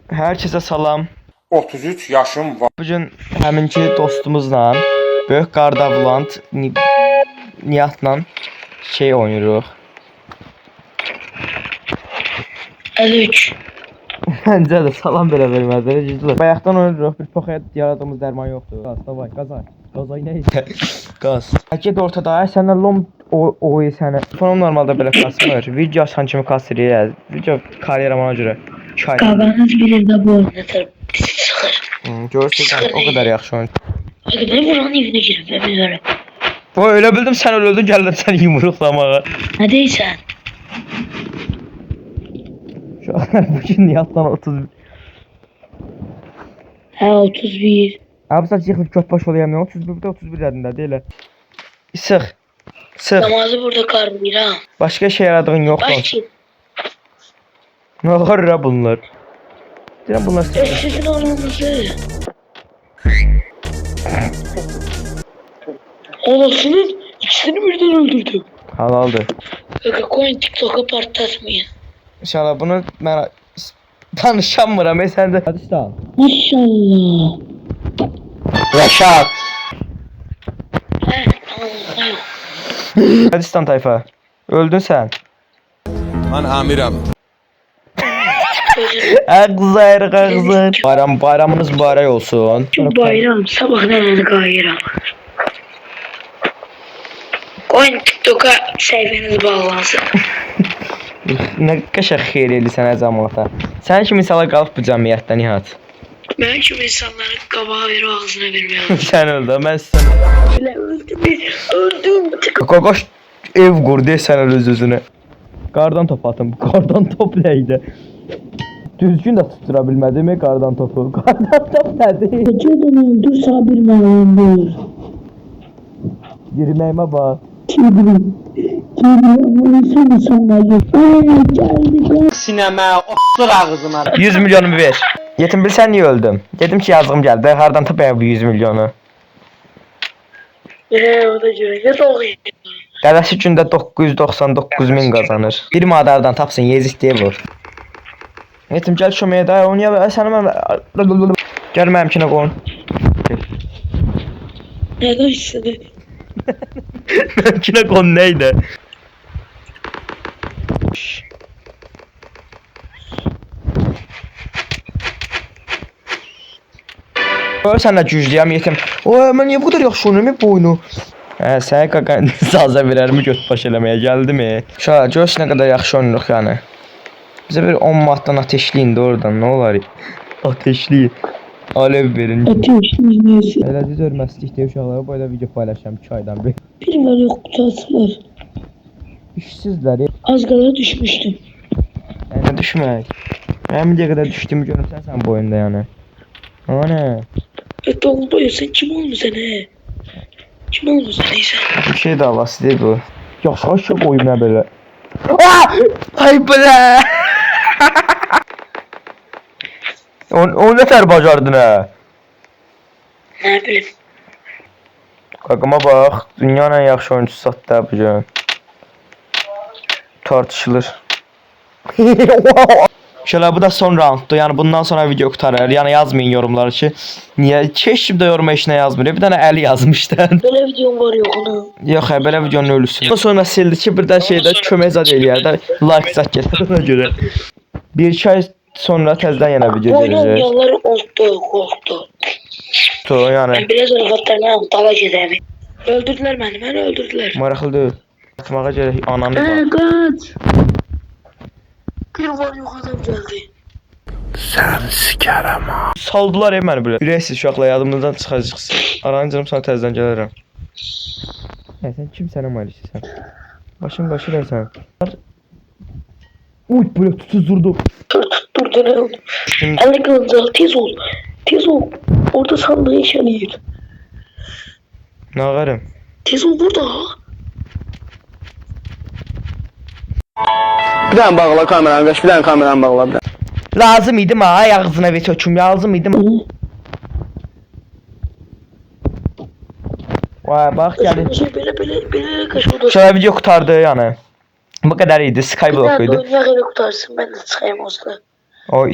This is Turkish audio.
Herkese salam. 33 yaşım var. Bugün həminki dostumuzla Böyük Qardavlant Nihatla şey oynayırıq. 53. Məncə də salam belə verməzlər. Ciddi. Bayaqdan oynayırıq. Bir poxaya yaradığımız dərman yoxdur. Qaz, davay, qazay. Qazay nə isə. Qaz. Get ortada. Sənə lom oyu sənə. Fonum normalda belə kasmır. Video açan kimi kasır. Video karyeram ona görə. Qabanız bilir də bu oynatır. Bizi sıxır. Görürsün o kadar yaxşı oyun. Ben buranın evine girip ben biliyorum. O öyle bildim sen öldün geldim seni yumruklamağa. Ne deysən? Şu an bugün Nihat'tan 30. Hə 31. Abi sen yıkıp köt baş olayım ya 31'de 31 dedin değil. Sık. Sık. Namazı burada qarmayır ha. Başka şey yaradığın yok lan. Baş ki. Ne var ya bunlar? Diren bunlar sık. Sizin anamızı. Anasının ikisini birden öldürdüm. Halaldır. Kaka koyun TikTok'a partlatmayın. İnşallah bunu ben danışamıram sen de. Hadi işte al. Maşallah. Reşat. Hə, tamam. Hadi tayfa. Öldün sen. Ben amirim. Ağzayır ağzayır. Bayramınız mübarek olsun. Şu bayram sabah neden gayram. Koyun TikTok'a sayfanız bağlansın. Ne kaşak xeyir eli sənə cəmaata. Sən kimi insanlar qalıb bu cəmiyyətdə Nihat. Ben şu insanların kabağı ver ağzına vermeyeyim. Sən öldü, mən sən. Öyle öldüm. Qoqoş ev qurdu sən öz-özünə. Qardan top atın. Qardan top nəydi? Düzgün də tutura bilmədim qardan topu. Qardan top nədir? Geceden öldür sabir məğlumdur. Girməyimə bax. Kibrin ama insanlar yok. Geldik. Sinema ostur ağzına. 100 milyonumu ver. Yetim bilsən niyə öldüm? Dedim ki yazığım gəldi. Hardan tapayım bu 100 milyonu? O da göre. Ya da olayım. Dədəsi gündə 999 min qazanır. Bir madardan tapsın yezik deyə vur. Yetim gəl köməyə də oynaya və səni mən gəl mənimkinə qoyun. Neden istedi? Mənimkinə qoyun nəydi? Sən də güclüyəm yetim. Mən niyə bu kadar yaxşı oynayım bu oyunu? Səni qaqan saza verərimi göt baş eləməyə gəldi mi? Şöyle görs nə qədər yaxşı oynayırıq yəni. Bizə bir 10 manatdan ateşləyin də oradan, nə olar? Ateşləyin. Alev verin. Ateşli neyse. Elə düz örməslikdə uşaqlara böyle video paylaşacağım 2 aydan bir. Bir var yok kutasılar. İşsizlər. Az kala düşmüştüm. Yəni düşmək. Mən bir qədər düşdüyümü görürsən sən bu oyunda yəni. Ana. Dolboyu sen kim olmuşsun he? Kim olmuşsun neyse. Bir şey daha var değil bu. Yaşa koyayım ne böyle. Ay bile. O ne ter bacardın ha? Ne bileyim. Kakama bak. Dünyanın en yaxşı oyuncusu sattı bu gün. Tartışılır. Şöyle bu da son rounddu. Yani bundan sonra video kurtarır. Yani yazmayın yorumları ki. Niye? Keşif de yoruma işine yazmıyor. Bir tane Ali yazmışdı. Böyle videom var yok onu. Yok ya böyle videonun ölüsü. Sonra sildi ki birden şeyde kömək zad eləyər də like zad gəlir ona görə. Bir 2 ay sonra təzədən yenə video Oyun gələcək. oynayanlar korktu. Yani Ben biraz arafatlarına aptala giderim. Öldürdüler beni öldürdüler. maraqlı deyil. Atmağa görə ananı var. Kaç. Bir var yok adam geldi. Saldılar məni belə. Ürəksiz uşaqla yadımızdan çıxacaqsın. Aranacağım sana təzədən gələrəm. Sən kimsən Malisən? Başın başıyla sən. Uy böyle tutuzdurdu. Dur ne oldu? Elle kılıncı al tez ol. Tez ol. Orada sandığı işaret. Nağarım. Tez ol burada. Bir tane bağla kameranı, bir tane kameranı bağla bir tane. Lazım idi mi? Ay ağzına ve töküm lazım idi mi? Vay bak yani. Şey böyle kaşıldı. Şöyle video kurtardı yani. Bu kadar iyiydi. Skyblock Bir idi. tane oynayak eve kurtarsın ben de çıkayım olsa. O